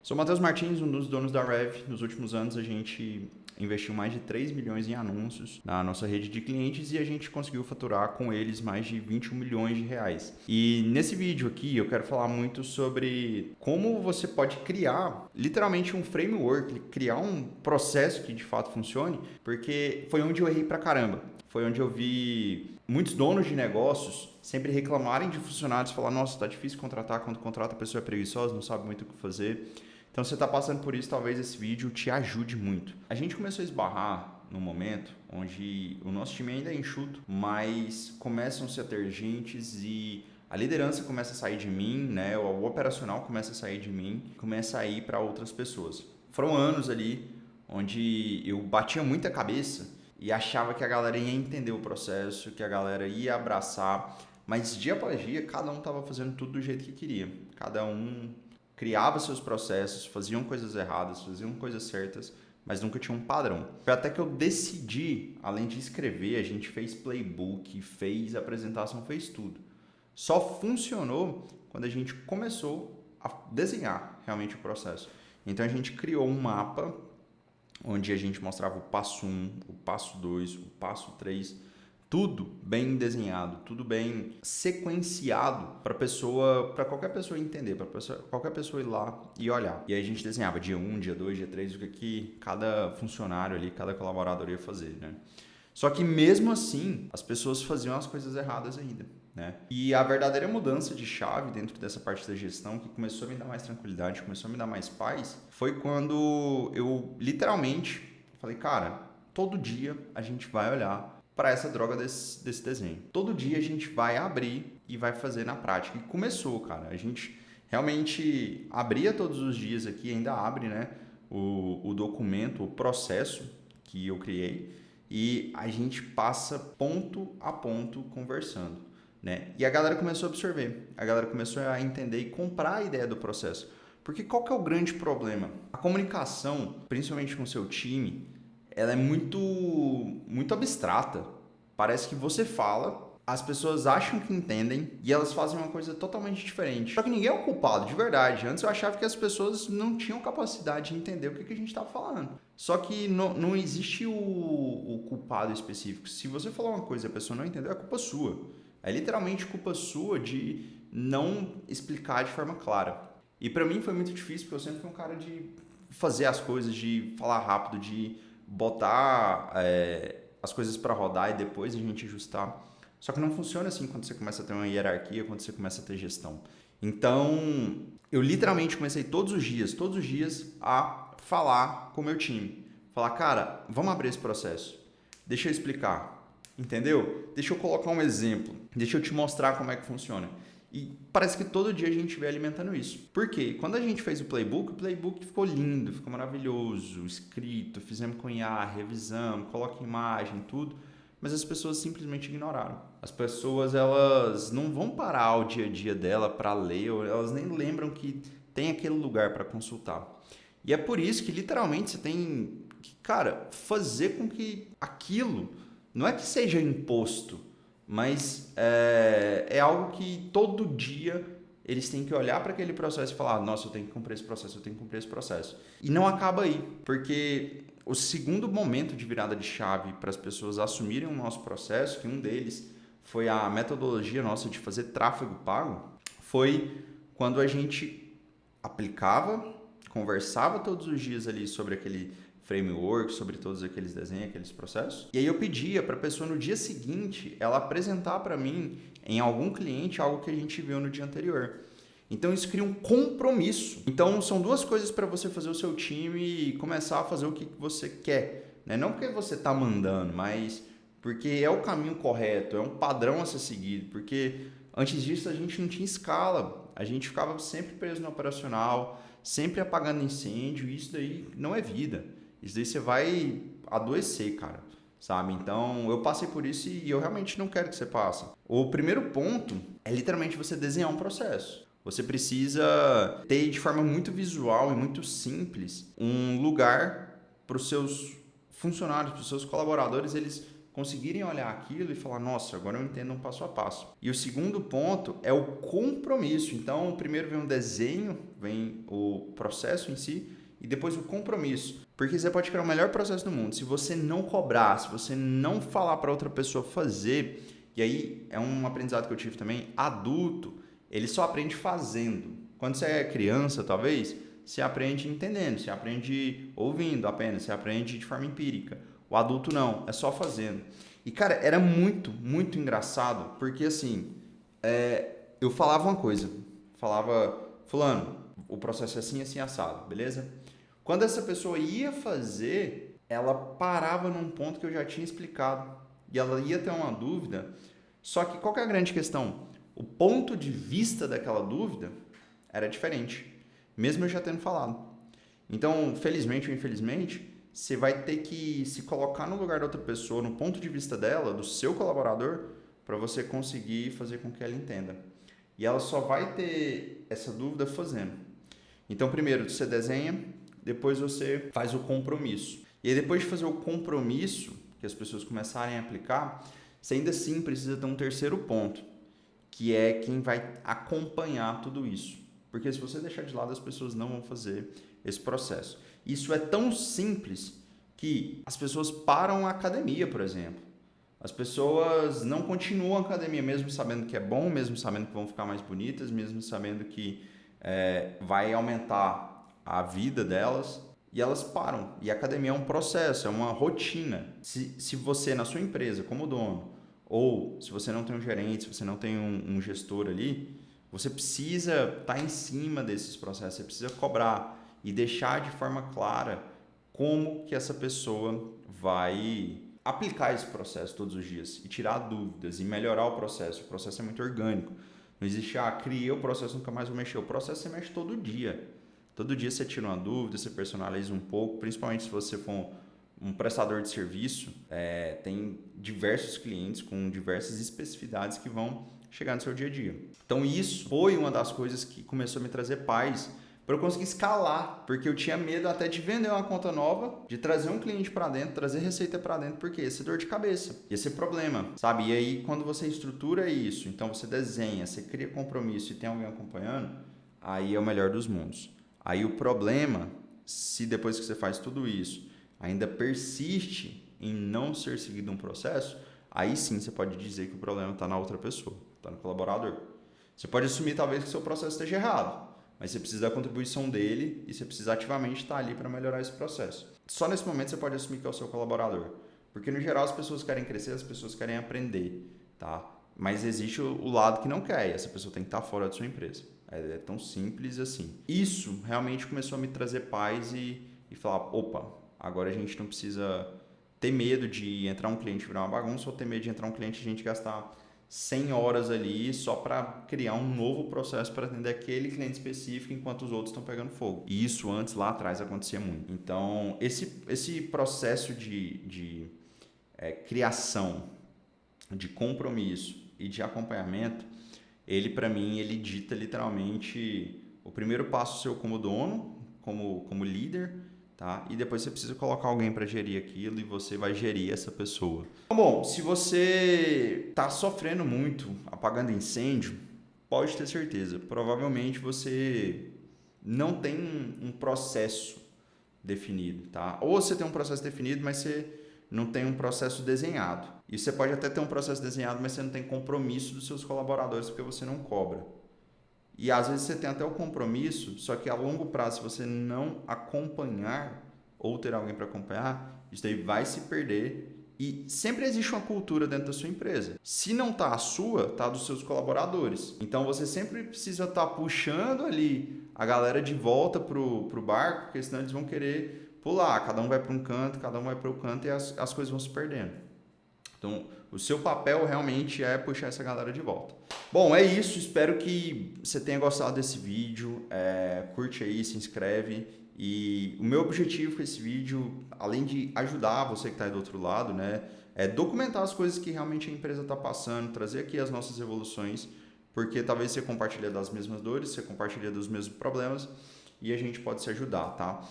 Sou Matheus Martins, um dos donos da Rev. Nos últimos anos a gente investiu mais de 3 milhões em anúncios na nossa rede de clientes e a gente conseguiu faturar com eles mais de 21 milhões de reais. E nesse vídeo aqui eu quero falar muito sobre como você pode criar literalmente um framework, criar um processo que de fato funcione, porque foi onde eu errei pra caramba. Foi onde eu vi muitos donos de negócios sempre reclamarem de funcionários, falar, nossa, tá difícil contratar, quando contrata a pessoa é preguiçosa, não sabe muito o que fazer. Então, se você está passando por isso, talvez esse vídeo te ajude muito. A gente começou a esbarrar num momento onde o nosso time ainda é enxuto, mas começam-se a ter gentes e a liderança começa a sair de mim, né? O operacional começa a sair de mim, começa a ir para outras pessoas. Foram anos ali onde eu batia muita cabeça e achava que a galera ia entender o processo, que a galera ia abraçar, mas dia após dia, cada um estava fazendo tudo do jeito que queria. Cada um criava seus processos, faziam coisas erradas, faziam coisas certas, mas nunca tinha um padrão. Foi até que eu decidi, além de escrever, a gente fez playbook, fez apresentação, fez tudo. Só funcionou quando a gente começou a desenhar realmente o processo. Então a gente criou um mapa onde a gente mostrava o passo 1, o passo 2, o passo 3, tudo bem desenhado, tudo bem sequenciado para qualquer pessoa entender, para qualquer pessoa ir lá e olhar. E aí a gente desenhava dia 1, dia 2, dia 3, o que cada funcionário ali, cada colaborador ia fazer, né? Só que mesmo assim, as pessoas faziam as coisas erradas ainda, né? E a verdadeira mudança de chave dentro dessa parte da gestão, que começou a me dar mais tranquilidade, começou a me dar mais paz, foi quando eu literalmente falei, cara, todo dia a gente vai olhar para essa droga desse desenho. Todo dia a gente vai abrir e vai fazer na prática. E começou, cara. A gente realmente abria todos os dias aqui, ainda abre, né? O documento, o processo que eu criei. E a gente passa ponto a ponto conversando, né? E a galera começou a absorver. A galera começou a entender e comprar a ideia do processo. Porque qual que é o grande problema? A comunicação, principalmente com o seu time, ela é muito abstrata. Parece que você fala, as pessoas acham que entendem e elas fazem uma coisa totalmente diferente. Só que ninguém é o culpado, de verdade. Antes eu achava que as pessoas não tinham capacidade de entender o que a gente estava falando. Só que não existe o culpado específico. Se você falar uma coisa e a pessoa não entendeu, é culpa sua. É literalmente culpa sua de não explicar de forma clara. E pra mim foi muito difícil, porque eu sempre fui um cara de fazer as coisas, de falar rápido, de botar as coisas para rodar e depois a gente ajustar. Só que não funciona assim quando você começa a ter uma hierarquia, quando você começa a ter gestão. Então, eu literalmente comecei todos os dias a falar com o meu time. Falar, cara, vamos abrir esse processo. Deixa eu explicar, entendeu? Deixa eu colocar um exemplo. Deixa eu te mostrar como é que funciona. E parece que todo dia a gente vem alimentando isso. Por quê? Quando a gente fez o playbook ficou lindo, ficou maravilhoso, escrito, fizemos com IA, revisamos, coloca imagem, tudo, mas as pessoas simplesmente ignoraram. As pessoas, elas não vão parar o dia a dia dela para ler, ou elas nem lembram que tem aquele lugar para consultar. E é por isso que literalmente você tem que, cara, fazer com que aquilo não é que seja imposto, mas é algo que todo dia eles têm que olhar para aquele processo e falar, nossa, eu tenho que cumprir esse processo, eu tenho que cumprir esse processo. E não acaba aí, porque o segundo momento de virada de chave para as pessoas assumirem o nosso processo, que um deles foi a metodologia nossa de fazer tráfego pago, foi quando a gente aplicava, conversava todos os dias ali sobre aquele framework, sobre todos aqueles desenhos, aqueles processos. E aí eu pedia para a pessoa no dia seguinte ela apresentar para mim em algum cliente algo que a gente viu no dia anterior. Então isso cria um compromisso. Então são duas coisas para você fazer o seu time e começar a fazer o que você quer, né? Não porque você está mandando, mas porque é o caminho correto, é um padrão a ser seguido. Porque antes disso a gente não tinha escala, a gente ficava sempre preso no operacional, sempre apagando incêndio, e isso daí não é vida. Isso daí você vai adoecer, cara, sabe? Então, eu passei por isso e eu realmente não quero que você passe. O primeiro ponto é literalmente você desenhar um processo. Você precisa ter de forma muito visual e muito simples um lugar para os seus funcionários, para os seus colaboradores, eles conseguirem olhar aquilo e falar, nossa, agora eu entendo um passo a passo. E o segundo ponto é o compromisso. Então, primeiro vem o desenho, vem o processo em si, e depois o compromisso. Porque você pode criar o melhor processo do mundo. Se você não cobrar, se você não falar para outra pessoa fazer, e aí é um aprendizado que eu tive também, adulto, ele só aprende fazendo. Quando você é criança, talvez, você aprende entendendo, você aprende ouvindo apenas, você aprende de forma empírica. O adulto não, é só fazendo. E, cara, era muito, muito engraçado, porque, assim, eu falava uma coisa, falava, fulano, o processo é assim, assim, assado, beleza? Quando essa pessoa ia fazer, ela parava num ponto que eu já tinha explicado, e ela ia ter uma dúvida, só que qual que é a grande questão? O ponto de vista daquela dúvida era diferente, mesmo eu já tendo falado. Então, felizmente ou infelizmente, você vai ter que se colocar no lugar da outra pessoa, no ponto de vista dela, do seu colaborador, para você conseguir fazer com que ela entenda. E ela só vai ter essa dúvida fazendo. Então, primeiro você desenha, depois você faz o compromisso. E aí, depois de fazer o compromisso, que as pessoas começarem a aplicar, você ainda assim precisa ter um terceiro ponto, que é quem vai acompanhar tudo isso. Porque se você deixar de lado, as pessoas não vão fazer esse processo. Isso é tão simples que as pessoas param a academia, por exemplo. As pessoas não continuam a academia, mesmo sabendo que é bom, mesmo sabendo que vão ficar mais bonitas, mesmo sabendo que vai aumentar a vida delas, e elas param. E a academia é um processo, é uma rotina. Se você, na sua empresa, como dono, ou se você não tem um gerente, se você não tem um gestor ali, você precisa estar em cima desses processos, você precisa cobrar e deixar de forma clara como que essa pessoa vai aplicar esse processo todos os dias e tirar dúvidas e melhorar o processo. O processo é muito orgânico. Não existe, criei o processo, nunca mais vou mexer. O processo você mexe todo dia. Todo dia você tira uma dúvida, você personaliza um pouco, principalmente se você for um prestador de serviço, tem diversos clientes com diversas especificidades que vão chegar no seu dia a dia. Então isso foi uma das coisas que começou a me trazer paz para eu conseguir escalar, porque eu tinha medo até de vender uma conta nova, de trazer um cliente para dentro, trazer receita para dentro, porque ia ser dor de cabeça, ia ser problema, sabe? E aí quando você estrutura isso, então você desenha, você cria compromisso e tem alguém acompanhando, aí é o melhor dos mundos. Aí o problema, se depois que você faz tudo isso, ainda persiste em não ser seguido um processo, aí sim você pode dizer que o problema está na outra pessoa, está no colaborador. Você pode assumir talvez que o seu processo esteja errado, mas você precisa da contribuição dele e você precisa ativamente estar ali para melhorar esse processo. Só nesse momento você pode assumir que é o seu colaborador, porque no geral as pessoas querem crescer, as pessoas querem aprender, tá? Mas existe o lado que não quer e essa pessoa tem que estar fora da sua empresa. É tão simples assim. Isso realmente começou a me trazer paz e falar, opa, agora a gente não precisa ter medo de entrar um cliente e virar uma bagunça ou ter medo de entrar um cliente e a gente gastar 100 horas ali só para criar um novo processo para atender aquele cliente específico enquanto os outros estão pegando fogo. E isso antes, lá atrás, acontecia muito. Então, esse processo de criação, de compromisso e de acompanhamento, ele, para mim, ele dita literalmente o primeiro passo seu como dono, como líder, tá? E depois você precisa colocar alguém para gerir aquilo e você vai gerir essa pessoa. Bom, se você está sofrendo muito apagando incêndio, pode ter certeza, provavelmente você não tem um processo definido, tá? Ou você tem um processo definido, mas você não tem um processo desenhado. E você pode até ter um processo desenhado, mas você não tem compromisso dos seus colaboradores porque você não cobra. E às vezes você tem até o compromisso, só que a longo prazo, se você não acompanhar ou ter alguém para acompanhar, isso daí vai se perder. E sempre existe uma cultura dentro da sua empresa. Se não está a sua, está dos seus colaboradores. Então você sempre precisa estar puxando ali a galera de volta pro barco, porque senão eles vão querer pular. Cada um vai para um canto, cada um vai para o canto e as coisas vão se perdendo. Então, o seu papel realmente é puxar essa galera de volta. Bom, é isso. Espero que você tenha gostado desse vídeo. Curte aí, se inscreve. E o meu objetivo com esse vídeo, além de ajudar você que está aí do outro lado, né, é documentar as coisas que realmente a empresa está passando, trazer aqui as nossas evoluções, porque talvez você compartilhe das mesmas dores, você compartilhe dos mesmos problemas, e a gente pode se ajudar, tá?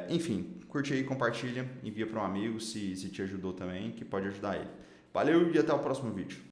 Enfim, curte aí, compartilha, envia para um amigo se te ajudou também, que pode ajudar ele. Valeu e até o próximo vídeo.